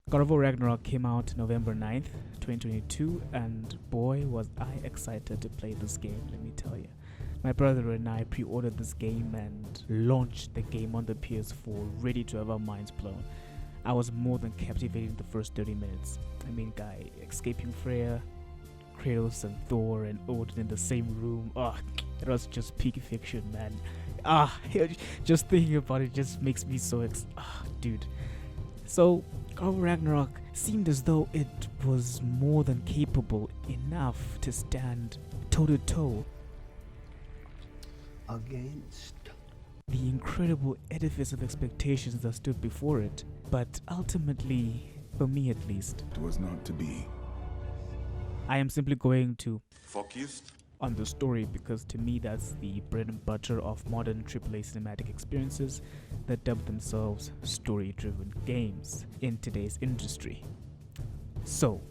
God of War Ragnarok came out November 9th, 2022, and boy was I excited to play this game, let me tell you. My brother and I pre-ordered this game and launched the game on the PS4, ready to have our minds blown. I was more than captivated in the first 30 minutes. I mean, guy, escaping Freya, Kratos and Thor and Odin in the same room. It was just peak fiction, man. Just thinking about it just makes me so dude. So, God of War Ragnarok seemed as though it was more than capable enough to stand toe-to-toe against the incredible edifice of expectations that stood before it. But ultimately, for me at least, it was not to be. I am simply going to focus on the story because to me that's the bread and butter of modern AAA cinematic experiences that dub themselves story-driven games in today's industry. So,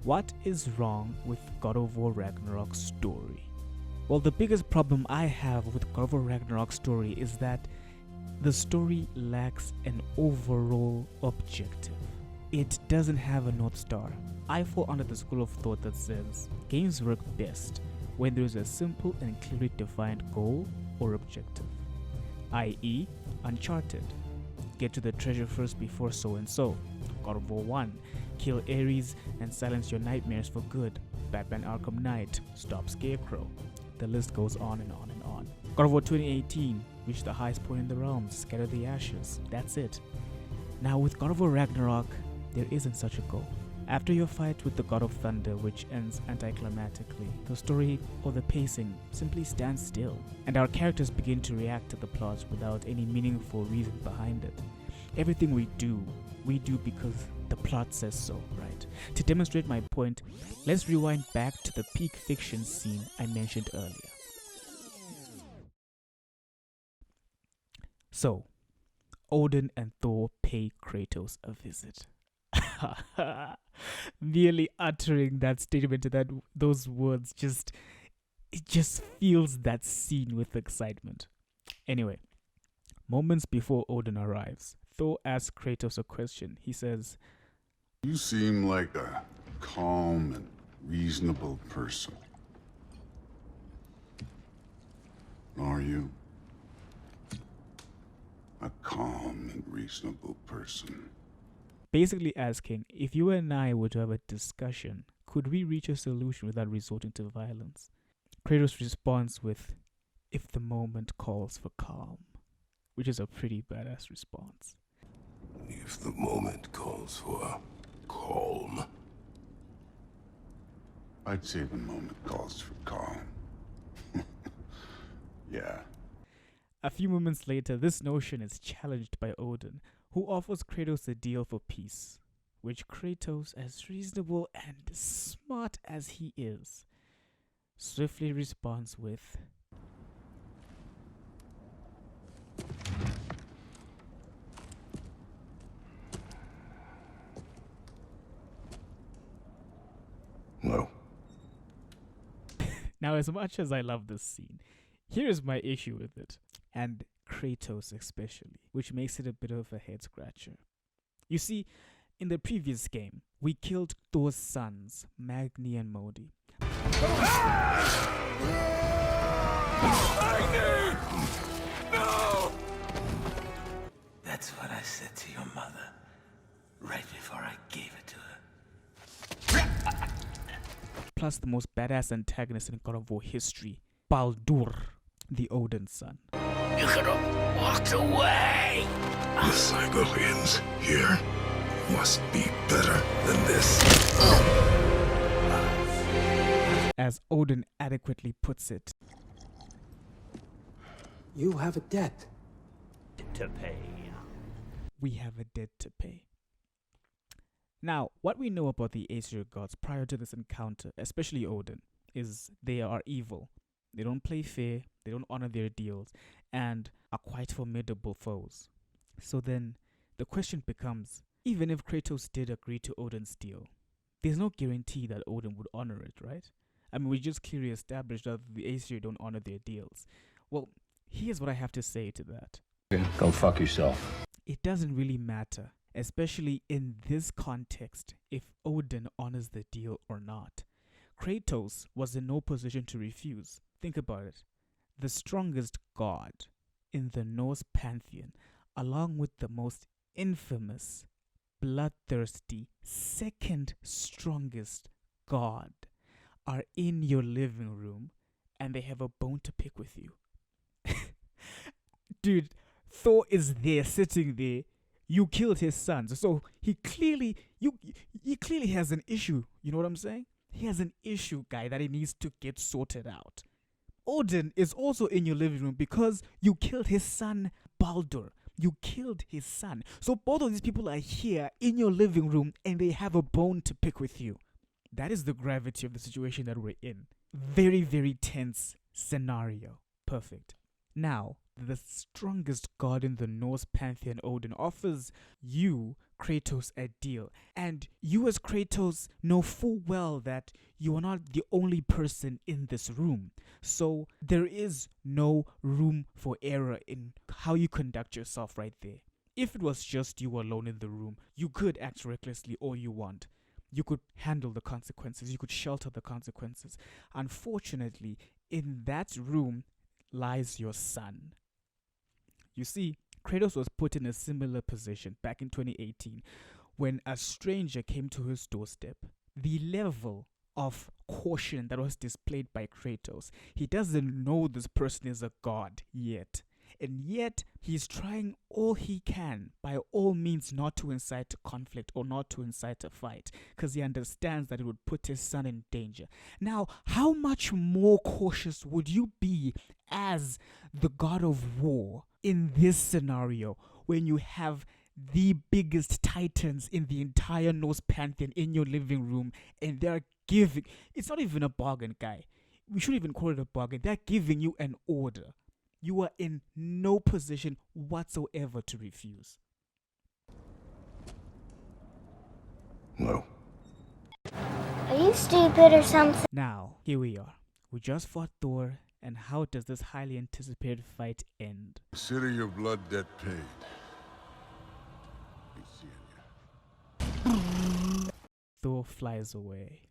what is wrong with God of War Ragnarok's story? Well, the biggest problem I have with God of War Ragnarok's story is that the story lacks an overall objective. It doesn't have a North Star. I fall under the school of thought that says games work best when there is a simple and clearly defined goal or objective, i.e. Uncharted. Get to the treasure first before so and so. God of War 1. Kill Ares and silence your nightmares for good. Batman Arkham Knight. Stop Scarecrow. The list goes on and on and on. God of War 2018. Reach the highest point in the realms. Scatter the ashes. That's it. Now with God of War Ragnarok, there isn't such a goal. After your fight with the God of Thunder, which ends anticlimactically, the story or the pacing simply stands still, and our characters begin to react to the plot without any meaningful reason behind it. Everything we do because the plot says so, right? To demonstrate my point, let's rewind back to the peak fiction scene I mentioned earlier. So, Odin and Thor pay Kratos a visit. Merely uttering that statement and those words it just feels that scene with excitement. Anyway, moments before Odin arrives, Thor asks Kratos a question. He says, "You seem like a calm and reasonable person. Are you? A calm and reasonable person." Basically asking, if you and I were to have a discussion, could we reach a solution without resorting to violence? Kratos responds with, "If the moment calls for calm," which is a pretty badass response. If the moment calls for calm. I'd say the moment calls for calm. Yeah. A few moments later, this notion is challenged by Odin, who offers Kratos a deal for peace, which Kratos, as reasonable and smart as he is, swiftly responds with, No. Now, as much as I love this scene, here's my issue with it, and Kratos especially, which makes it a bit of a head scratcher. You see, in the previous game, we killed Thor's sons, Magni and Modi. No! That's what I said to your mother right before I gave it to her. Plus the most badass antagonist in God of War history, Baldur, the Odin son. You could have walked away! The cycle ends here. Must be better than this. As Odin adequately puts it, You have a debt to pay. We have a debt to pay. Now, what we know about the Aesir gods prior to this encounter, especially Odin, is they are evil. They don't play fair, they don't honor their deals, and are quite formidable foes. So then, the question becomes, even if Kratos did agree to Odin's deal, there's no guarantee that Odin would honor it, right? I mean, we just clearly established that the Aesir don't honor their deals. Well, here's what I have to say to that. Go fuck yourself. It doesn't really matter, especially in this context, if Odin honors the deal or not. Kratos was in no position to refuse. Think about it. The strongest god in the Norse pantheon, along with the most infamous, bloodthirsty, second strongest god, are in your living room and they have a bone to pick with you. Dude, Thor is there, sitting there. You killed his sons, so he clearly has an issue. You know what I'm saying? He has an issue, guy, that he needs to get sorted out. Odin is also in your living room because you killed his son Baldur. You killed his son. So both of these people are here in your living room and they have a bone to pick with you. That is the gravity of the situation that we're in. Very, very tense scenario. Perfect. Now, the strongest god in the Norse pantheon, Odin, offers you, Kratos, a deal. And you as Kratos know full well that you are not the only person in this room. So there is no room for error in how you conduct yourself right there. If it was just you alone in the room, you could act recklessly all you want. You could handle the consequences. You could shelter the consequences. Unfortunately, in that room lies your son. You see, Kratos was put in a similar position back in 2018 when a stranger came to his doorstep. The level of caution that was displayed by Kratos, he doesn't know this person is a god yet. And yet, he's trying all he can, by all means, not to incite conflict or not to incite a fight, because he understands that it would put his son in danger. Now, how much more cautious would you be as the god of war in this scenario when you have the biggest titans in the entire Norse pantheon in your living room and they're giving... It's not even a bargain, guy. We shouldn't even call it a bargain. They're giving you an order. You are in no position whatsoever to refuse. No. Are you stupid or something? Now, here we are. We just fought Thor, and how does this highly anticipated fight end? Consider your blood debt paid. Be seeing ya. Thor flies away.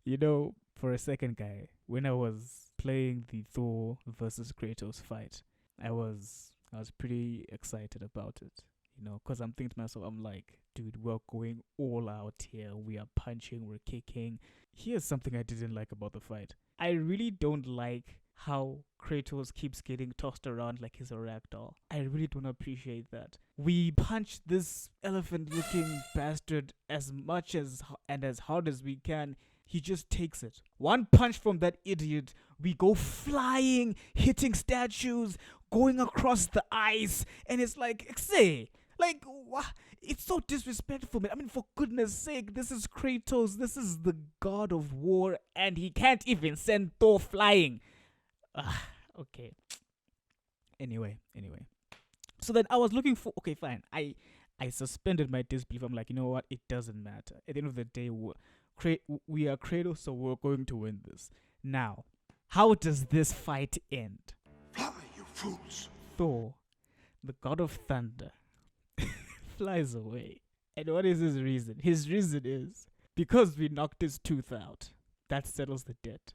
You know, for a second, guy, when I was playing the Thor versus Kratos fight, I was pretty excited about it, you know, because I'm thinking to myself, I'm like, dude, we're going all out here. We are punching, we're kicking. Here's something I didn't like about the fight. I really don't like how Kratos keeps getting tossed around like he's a ragdoll. I really don't appreciate that. We punch this elephant-looking bastard as much as and as hard as we can. He just takes it. One punch from that idiot, we go flying, hitting statues, going across the ice, and it's like, say, like, what? It's so disrespectful, man. I mean, for goodness sake, this is Kratos, this is the god of war, and he can't even send Thor flying. Okay. Anyway. So then I was looking for, okay, fine. I suspended my disbelief. I'm like, you know what? It doesn't matter. At the end of the day, we are Kratos, so we're going to win this. Now, how does this fight end? Fly, you fools! Thor, the god of thunder, flies away. And what is his reason? His reason is, because we knocked his tooth out. That settles the debt.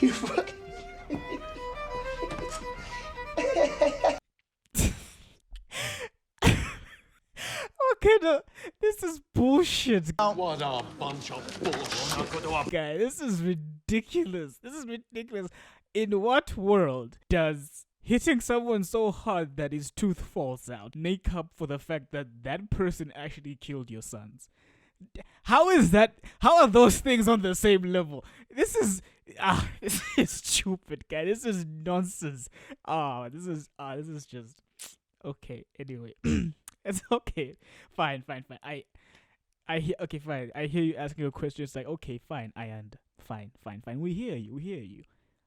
You fucking... Okay, no, this is bullshit. What a bunch of bullshit. Guy, this is ridiculous. In what world does hitting someone so hard that his tooth falls out make up for the fact that that person actually killed your sons? How is that? How are those things on the same level? This is stupid, guy. This is nonsense. This is just okay. Anyway, it's okay. Fine. I hear. Okay, fine. I hear you asking a question. It's like, okay, fine. Fine. We hear you.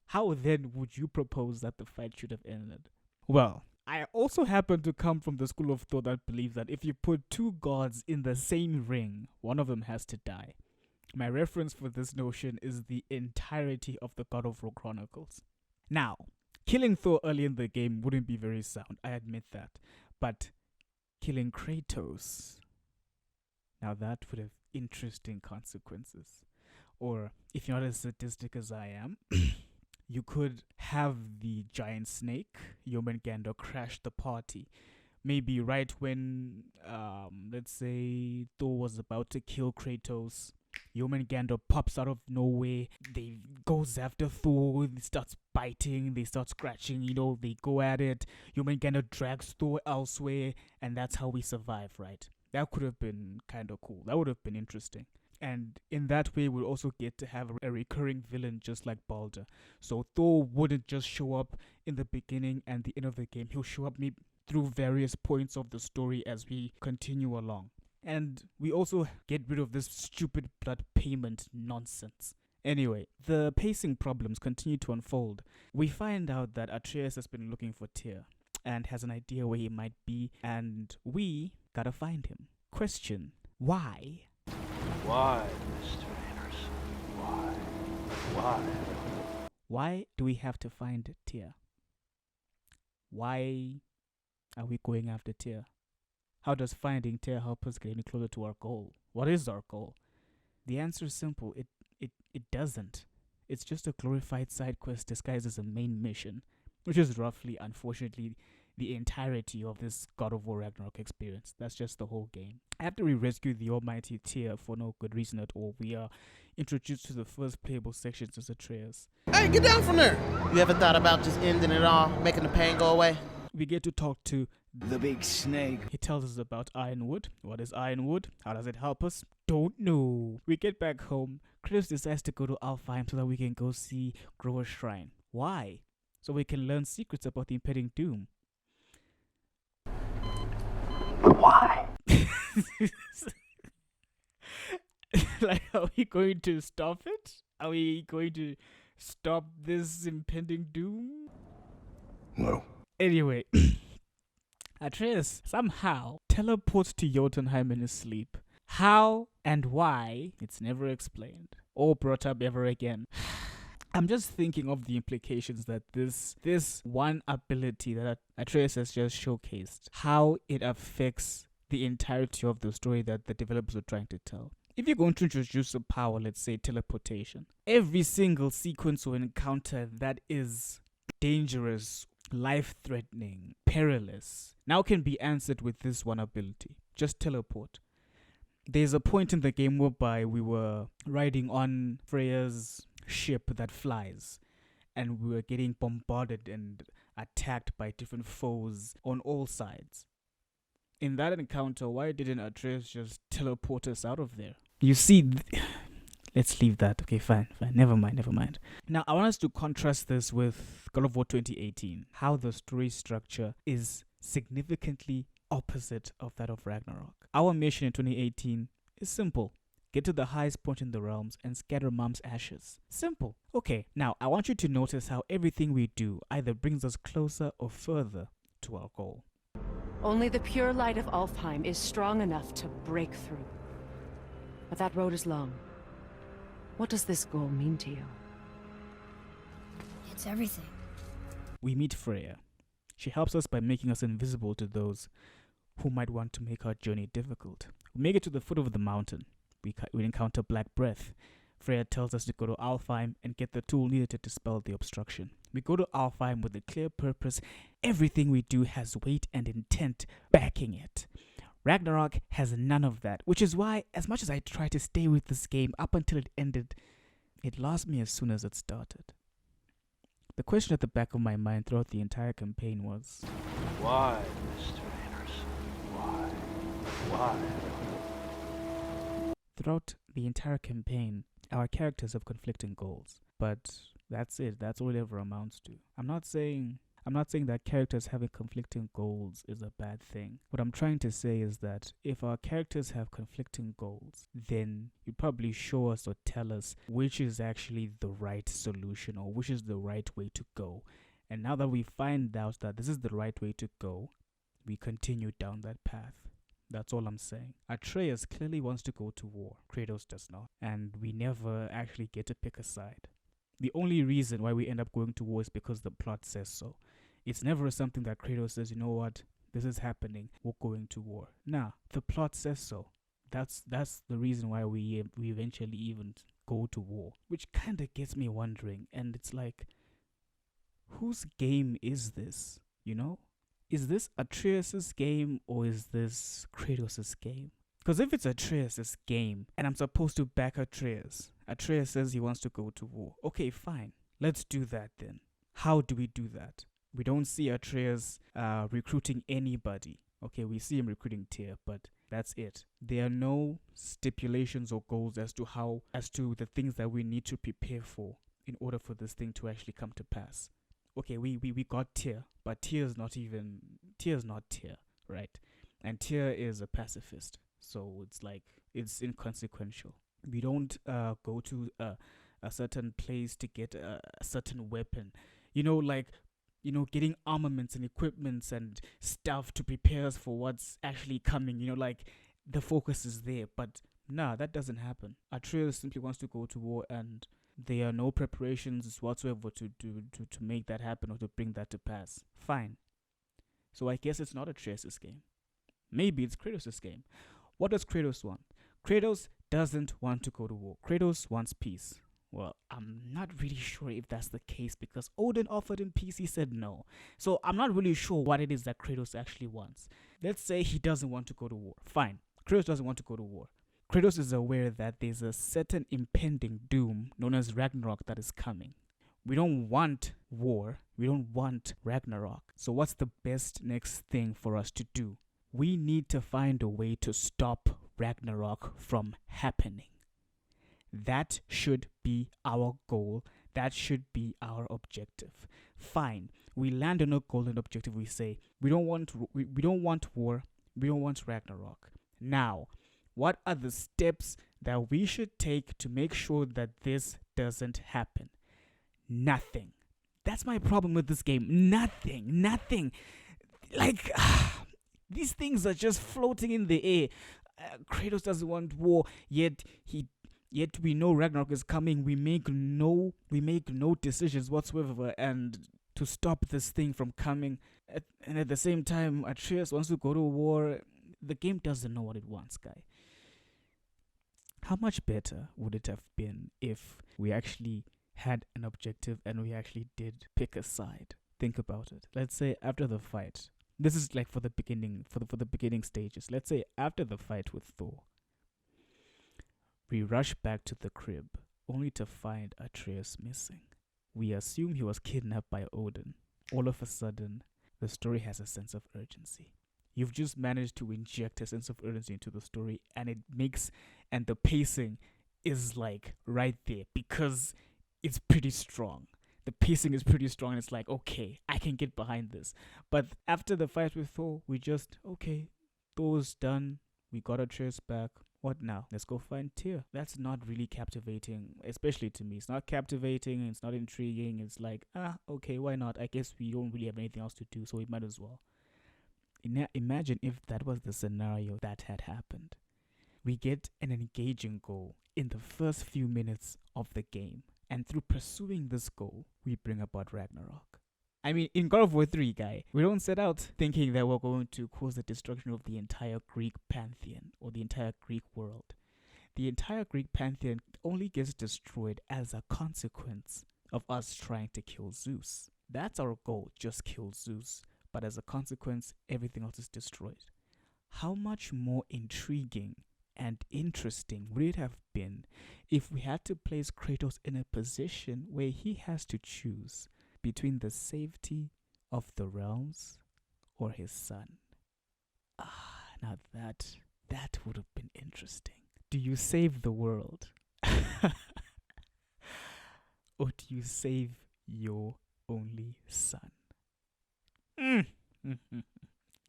How then would you propose that the fight should have ended? Well, I also happen to come from the school of thought that believes that if you put two gods in the same ring, one of them has to die. My reference for this notion is the entirety of the God of War Chronicles. Now, Killing Thor early in the game wouldn't be very sound, I admit that. But killing Kratos, now that would have interesting consequences. Or if you're not as sadistic as I am, you could have the giant snake, Jormungandr, crash the party. Maybe right when, let's say, Thor was about to kill Kratos, Jormungandr pops out of nowhere. They goes after Thor. They starts biting. They start scratching. They go at it. Jormungandr drags Thor elsewhere, and that's how we survive, right? That could have been kind of cool. That would have been interesting. And in that way, we'll also get to have a recurring villain just like Balder. So Thor wouldn't just show up in the beginning and the end of the game. He'll show up maybe through various points of the story as we continue along. And we also get rid of this stupid blood payment nonsense. Anyway, the pacing problems continue to unfold. We find out that Atreus has been looking for Tyr and has an idea where he might be, and we gotta find him. Question: why? Why, Mr. Anderson? Why? Why? Why do we have to find Tyr? Why are we going after Tyr? How does finding Tyr help us get any closer to our goal? What is our goal? The answer is simple. It doesn't. It's just a glorified side quest disguised as a main mission, which is roughly, unfortunately, the entirety of this God of War Ragnarok experience. That's just the whole game. After we rescue the almighty Tyr for no good reason at all, we are introduced to the first playable sections as Atreus. Hey, get down from there! You ever thought about just ending it all, making the pain go away? We get to talk to The big snake. He tells us about Ironwood. What is Ironwood? How does it help us? Don't know. We get back home. Kratos decides to go to Alfheim so that we can go see Grover's Shrine. Why? So we can learn secrets about the impending doom. Why? Like, are we going to stop it? Are we going to stop this impending doom? No. Anyway, Atreus somehow teleports to Jotunheim in his sleep. How and why, it's never explained or brought up ever again. I'm just thinking of the implications that this one ability that Atreus has just showcased, how it affects the entirety of the story that the developers are trying to tell. If you're going to introduce a power, let's say teleportation, every single sequence or encounter that is dangerous, life-threatening, perilous, now can be answered with this one ability. Just teleport. There's a point in the game whereby we were riding on Freya's ship that flies, and we were getting bombarded and attacked by different foes on all sides. In that encounter, why didn't Atreus just teleport us out of there? You see, let's leave that. Okay, fine. Never mind. Now, I want us to contrast this with God of War 2018. How the story structure is significantly opposite of that of Ragnarok. Our mission in 2018 is simple. Get to the highest point in the realms and scatter Mom's ashes. Simple. Okay, now I want you to notice how everything we do either brings us closer or further to our goal. Only the pure light of Alfheim is strong enough to break through. But that road is long. What does this goal mean to you? It's everything. We meet Freya. She helps us by making us invisible to those who might want to make our journey difficult. We make it to the foot of the mountain. We encounter Black Breath. Freya tells us to go to Alfheim and get the tool needed to dispel the obstruction. We go to Alfheim with a clear purpose. Everything we do has weight and intent backing it. Ragnarok has none of that, which is why, as much as I try to stay with this game up until it ended, it lost me as soon as it started. The question at the back of my mind throughout the entire campaign was, Why, Mr. Anderson? Why? Why? Throughout the entire campaign, our characters have conflicting goals, but that's it. That's all it ever amounts to. I'm not saying that characters having conflicting goals is a bad thing. What I'm trying to say is that if our characters have conflicting goals, then you'd probably show us or tell us which is actually the right solution or which is the right way to go. And now that we find out that this is the right way to go, we continue down that path. That's all I'm saying. Atreus clearly wants to go to war. Kratos does not. And we never actually get to pick a side. The only reason why we end up going to war is because the plot says so. It's never something that Kratos says, you know what, this is happening, we're going to war. Nah, the plot says so. That's the reason why we eventually even go to war, which kind of gets me wondering. And it's like, whose game is this? You know, is this Atreus's game or is this Kratos's game? Because if it's Atreus's game and I'm supposed to back Atreus says he wants to go to war. Okay, fine, let's do that then. How do we do that? We don't see Atreus recruiting anybody. Okay, we see him recruiting Tyr, but that's it. There are no stipulations or goals as to the things that we need to prepare for in order for this thing to actually come to pass. Okay, we got Tyr, but Tyr's not Tyr, right? And Tyr is a pacifist, so it's like it's inconsequential. We don't go to a certain place to get a certain weapon. Getting armaments and equipments and stuff to prepare us for what's actually coming. The focus is there, but nah, that doesn't happen. Atreus simply wants to go to war, and there are no preparations whatsoever to make that happen or to bring that to pass. Fine. So I guess it's not Atreus' game. Maybe it's Kratos' game. What does Kratos want? Kratos doesn't want to go to war. Kratos wants peace. Well, I'm not really sure if that's the case because Odin offered him peace, he said no. So I'm not really sure what it is that Kratos actually wants. Let's say he doesn't want to go to war. Fine, Kratos doesn't want to go to war. Kratos is aware that there's a certain impending doom known as Ragnarok that is coming. We don't want war. We don't want Ragnarok. So what's the best next thing for us to do? We need to find a way to stop Ragnarok from happening. That should be our goal. That should be our objective. Fine. We land on a goal and objective. We say we don't want war. We don't want Ragnarok. Now, what are the steps that we should take to make sure that this doesn't happen? Nothing. That's my problem with this game. Nothing. Like these things are just floating in the air. Kratos doesn't want war, yet we know Ragnarok is coming. We make no decisions whatsoever and to stop this thing from coming. And at the same time, Atreus wants to go to war. The game doesn't know what it wants, guy. How much better would it have been if we actually had an objective and we actually did pick a side? Think about it. Let's say after the fight. This is like for the beginning stages. Let's say after the fight with Thor, we rush back to the crib, only to find Atreus missing. We assume he was kidnapped by Odin. All of a sudden, the story has a sense of urgency. You've just managed to inject a sense of urgency into the story, and the pacing is like right there because it's pretty strong. The pacing is pretty strong, and it's like, okay, I can get behind this. But after the fight with Thor, we just, okay, Thor's done. We got Atreus back. What now? Let's go find Tyr. That's not really captivating, especially to me. It's not captivating, it's not intriguing. It's like, okay, why not? I guess we don't really have anything else to do, so we might as well. Imagine if that was the scenario that had happened. We get an engaging goal in the first few minutes of the game, and through pursuing this goal, we bring about Ragnarok. I mean, in God of War 3, guy, we don't set out thinking that we're going to cause the destruction of the entire Greek pantheon or the entire Greek world. The entire Greek pantheon only gets destroyed as a consequence of us trying to kill Zeus. That's our goal, just kill Zeus. But as a consequence, everything else is destroyed. How much more intriguing and interesting would it have been if we had to place Kratos in a position where he has to choose between the safety of the realms or his son? Now that would have been interesting. Do you save the world? Or do you save your only son?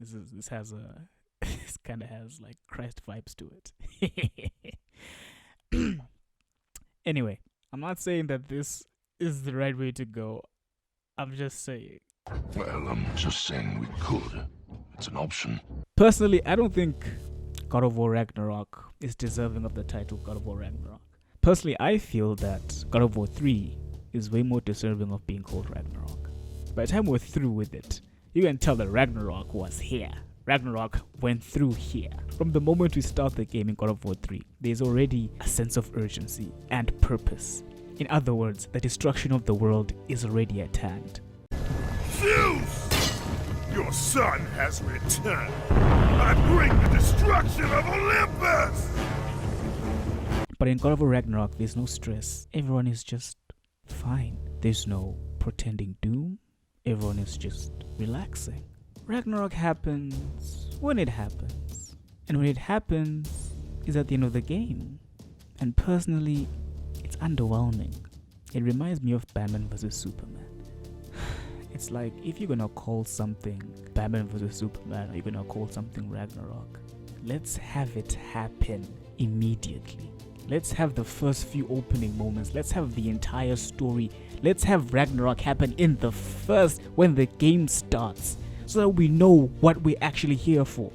This kind of has like Christ vibes to it. Anyway, I'm not saying that this is the right way to go. I'm just saying. Well, I'm just saying we could. It's an option. Personally, I don't think God of War Ragnarok is deserving of the title God of War Ragnarok. Personally, I feel that God of War 3 is way more deserving of being called Ragnarok. By the time we're through with it, you can tell that Ragnarok was here. Ragnarok went through here. From the moment we start the game in God of War 3, there's already a sense of urgency and purpose. In other words, the destruction of the world is already at hand. Zeus! Your son has returned. I bring the destruction of Olympus! But in God of War Ragnarok, there's no stress. Everyone is just fine. There's no pretending doom. Everyone is just relaxing. Ragnarok happens when it happens. And when it happens is at the end of the game. And personally, it's underwhelming. It reminds me of Batman vs Superman. It's like, if you're gonna call something Batman vs Superman, or you're gonna call something Ragnarok, let's have it happen immediately. Let's have the first few opening moments. Let's have the entire story. Let's have Ragnarok happen in the first, when the game starts, so that we know what we're actually here for.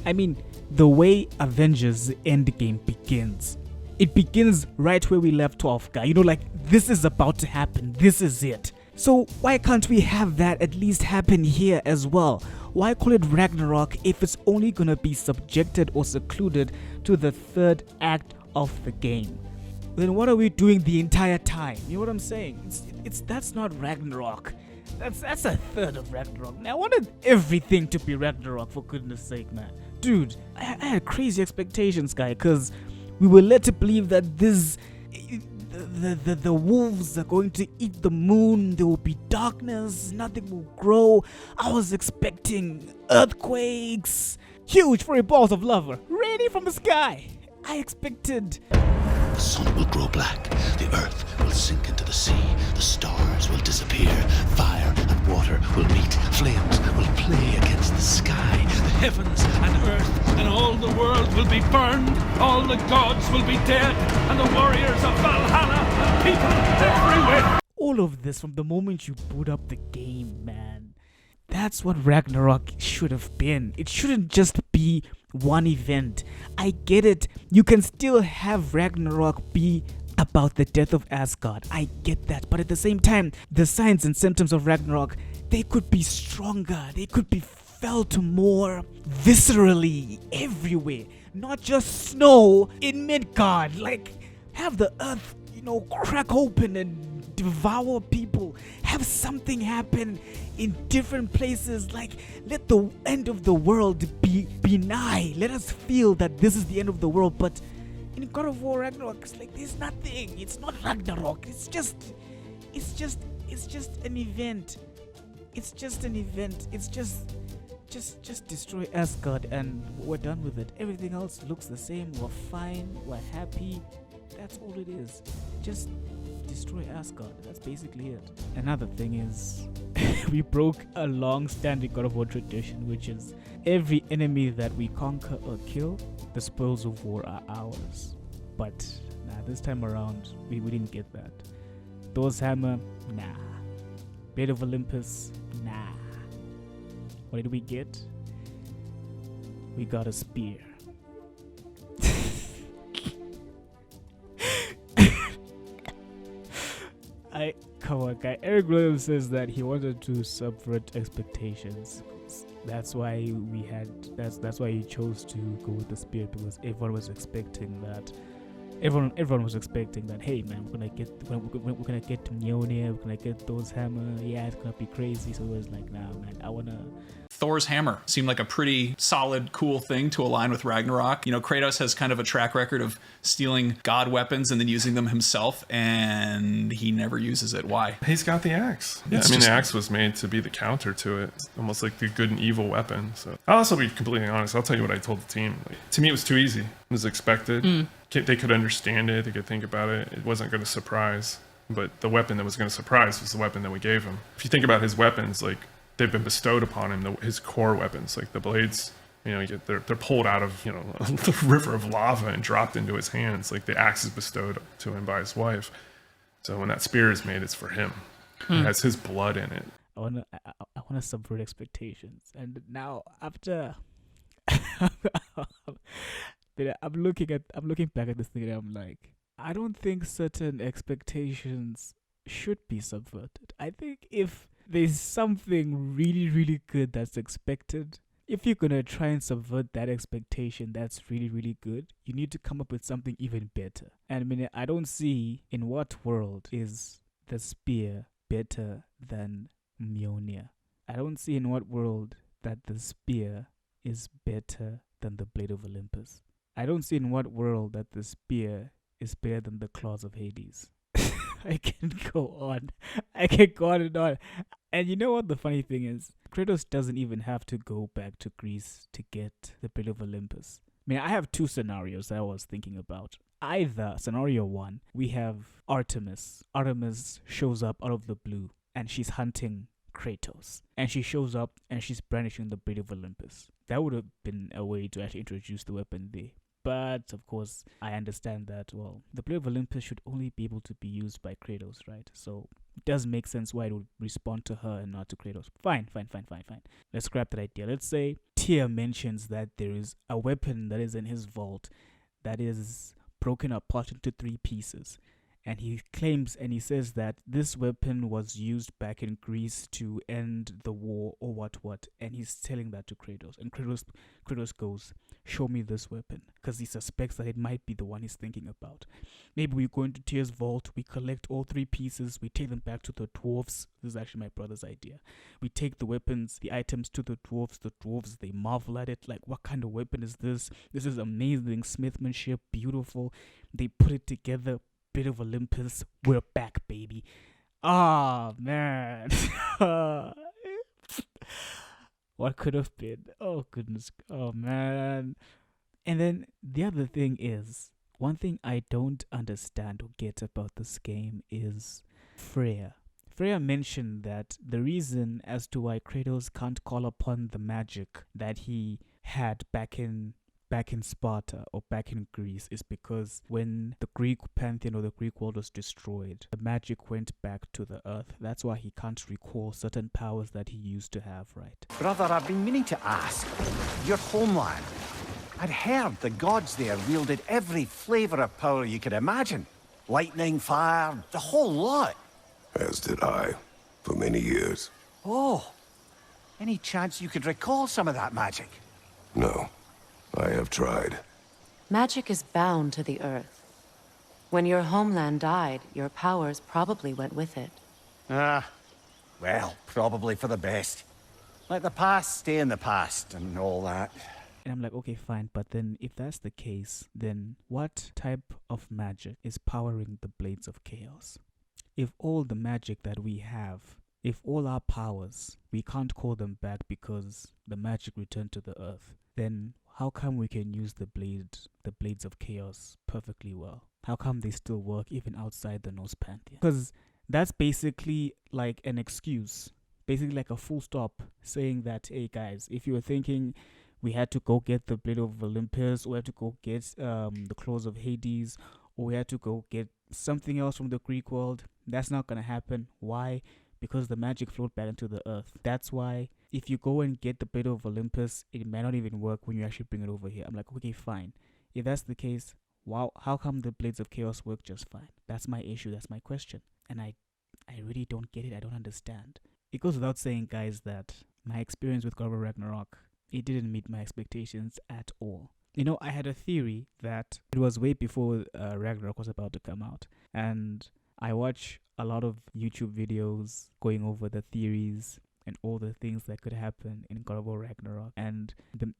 I mean, the way Avengers Endgame begins, it begins right where we left off, guy. You know, like, this is about to happen. This is it. So why can't we have that at least happen here as well? Why call it Ragnarok if it's only gonna be subjected or secluded to the third act of the game? Then what are we doing the entire time? You know what I'm saying? That's not Ragnarok. That's a third of Ragnarok. Now I wanted everything to be Ragnarok, for goodness sake, man. Dude, I had crazy expectations, guy, because we were led to believe that the wolves are going to eat the moon. There will be darkness. Nothing will grow. I was expecting earthquakes, huge furry balls of lava raining from the sky. I expected The sun will grow black, the earth will sink into the sea, the stars will disappear, fire and water will meet, flames will play against the sky, the heavens and earth And all the world will be burned, all the gods will be dead, and the warriors of Valhalla and people everywhere. all of this from the moment you boot up the game, man. That's what Ragnarok should have been. It shouldn't just be one event. I get it. You can still have Ragnarok be about the death of Asgard. I get that. But at the same time, the signs and symptoms of Ragnarok, they could be stronger. They could be felt more viscerally everywhere. Not just snow in Midgard. Like, have the earth, crack open and devour people. Have something happen in different places. Like, let the end of the world be nigh. Let us feel that this is the end of the world. But in God of War Ragnarok, it's like there's nothing. It's not Ragnarok. It's just an event. It's just an event. It's just destroy Asgard and we're done with it. Everything else looks the same. We're fine. We're happy. That's all it is. Just destroy Asgard. That's basically it. Another thing is, we broke a long-standing God of War tradition, which is every enemy that we conquer or kill, the spoils of war are ours. But this time around, we didn't get that. Thor's hammer, nah. Blade of Olympus, nah. What did we get? We got a spear. Come on, guy. Eric Williams says that he wanted to subvert expectations. That's why that's why he chose to go with the spear, because everyone was expecting that. Everyone was expecting that. Hey man, we're gonna get to Mjolnir, we're gonna get Thor's hammer. Yeah, it's gonna be crazy. So it was like, nah, man, I wanna. Thor's hammer seemed like a pretty solid, cool thing to align with Ragnarok. Kratos has kind of a track record of stealing god weapons and then using them himself, and he never uses it. Why? He's got the axe. Yeah, the axe was made to be the counter to it. It's almost like the good and evil weapon. So I'll also be completely honest. I'll tell you what I told the team. To me, it was too easy. It was expected. They could understand it. They could think about it. It wasn't going to surprise. But the weapon that was going to surprise was the weapon that we gave him. If you think about his weapons, like, they've been bestowed upon him, his core weapons, like the blades, they're pulled out of, the river of lava and dropped into his hands. Like, the axe is bestowed to him by his wife. So when that spear is made, it's for him. It has his blood in it. I wanna subvert expectations. And now, after I'm looking back at this thing and I'm like, I don't think certain expectations should be subverted. I think if there's something really, really good that's expected, if you're gonna try and subvert that expectation that's really, really good, you need to come up with something even better. And I mean, I don't see in what world is the spear better than Mjolnir. I don't see in what world that the spear is better than the blade of Olympus. I don't see in what world that the spear is better than the claws of Hades. I can go on. I can go on and on. And you know what the funny thing is? Kratos doesn't even have to go back to Greece to get the blade of Olympus. I mean, I have two scenarios that I was thinking about. Either, scenario one, we have Artemis. Artemis shows up out of the blue and she's hunting Kratos. And she shows up and she's brandishing the blade of Olympus. That would have been a way to actually introduce the weapon there. But, of course, I understand that, well, the blade of Olympus should only be able to be used by Kratos, right? So, it does make sense why it would respond to her and not to Kratos. Fine. Let's scrap that idea. Let's say Tyr mentions that there is a weapon that is in his vault that is broken apart into 3 pieces. And he claims and he says that this weapon was used back in Greece to end the war or what. And he's telling that to Kratos. And Kratos goes, show me this weapon. Because he suspects that it might be the one he's thinking about. Maybe we go into Tyr's vault, we collect all 3 pieces, we take them back to the dwarves. This is actually my brother's idea. We take the weapons, the items to the dwarves, they marvel at it. Like, what kind of weapon is this? This is amazing smithmanship, beautiful. They put it together. Blade of Olympus, we're back, baby. Ah, man. What could have been? Oh, goodness. Oh, man. And then the other thing is, one thing I don't understand or get about this game is Freya. Freya mentioned that the reason as to why Kratos can't call upon the magic that he had back in Sparta or back in Greece is because when the Greek pantheon or the Greek world was destroyed, the magic went back to the earth. That's why he can't recall certain powers that he used to have, right? Brother, I've been meaning to ask. Your homeland. I'd heard the gods there wielded every flavour of power you could imagine. Lightning, fire, the whole lot. As did I, for many years. Oh, any chance you could recall some of that magic? No. I have tried. Magic is bound to the earth. When your homeland died, your powers probably went with it. Well, probably for the best. Let the past stay in the past and all that. And I'm like, okay, fine, but then if that's the case, then what type of magic is powering the Blades of Chaos? If all the magic that we have, if all our powers, we can't call them back because the magic returned to the earth, then how come we can use the Blades of Chaos perfectly well? How come they still work even outside the Norse pantheon? Because that's basically like an excuse, basically like a full stop saying that, hey guys, if you were thinking we had to go get the Blade of Olympus, or we had to go get the Claws of Hades, or we had to go get something else from the Greek world, that's not going to happen. Why? Because the magic flowed back into the earth. That's why if you go and get the Blade of Olympus, it may not even work when you actually bring it over here. I'm like, okay, fine. If that's the case, wow, how come the Blades of Chaos work just fine? That's my issue. That's my question. And I really don't get it. I don't understand. It goes without saying, guys, that my experience with God of War Ragnarok, it didn't meet my expectations at all. You know, I had a theory that it was way before Ragnarok was about to come out. And I watch a lot of YouTube videos going over the theories and all the things that could happen in God of War Ragnarok. And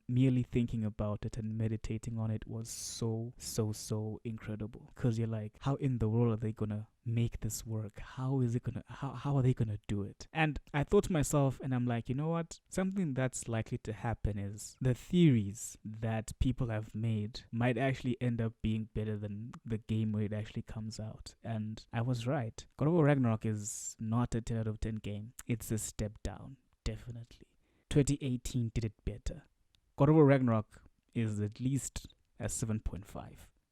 merely thinking about it and meditating on it was so incredible. Because you're like, how in the world are they going to make this work? How are they going to do it? And I thought to myself, and I'm like, you know what? Something that's likely to happen is the theories that people have made might actually end up being better than the game when it actually comes out. And I was right. God of War Ragnarok is not a 10 out of 10 game. It's a step down, definitely. 2018 did it better. God of War Ragnarok is at least a 7.5.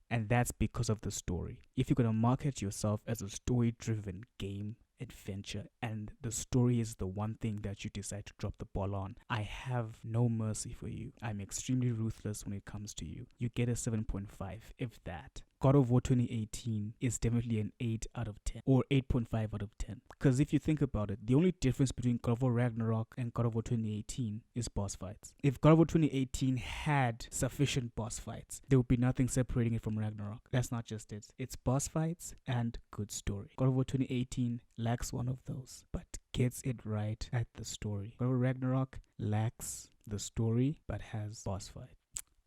And that's because of the story. If you're going to market yourself as a story-driven game, adventure, and the story is the one thing that you decide to drop the ball on, I have no mercy for you. I'm extremely ruthless when it comes to you. You get a 7.5, if that. God of War 2018 is definitely an 8 out of 10 or 8.5 out of 10. Because if you think about it, the only difference between God of War Ragnarok and God of War 2018 is boss fights. If God of War 2018 had sufficient boss fights, there would be nothing separating it from Ragnarok. That's not just it. It's boss fights and good story. God of War 2018 lacks one of those, but gets it right at the story. God of War Ragnarok lacks the story, but has boss fight.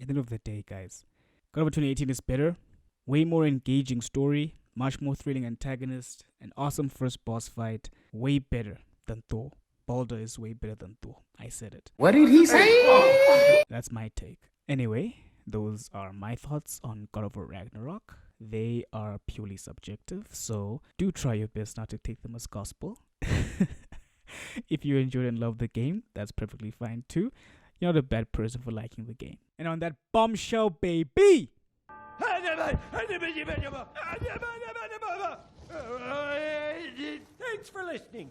At the end of the day, guys, God of War 2018 is better, way more engaging story, much more thrilling antagonist, an awesome first boss fight, way better than Thor. Baldur is way better than Thor. I said it. What did he say? That's my take. Anyway, those are my thoughts on God of War Ragnarok. They are purely subjective, so do try your best not to take them as gospel. If you enjoyed and loved the game, that's perfectly fine too. You're not a bad person for liking the game. And on that bombshell, baby! Thanks for listening.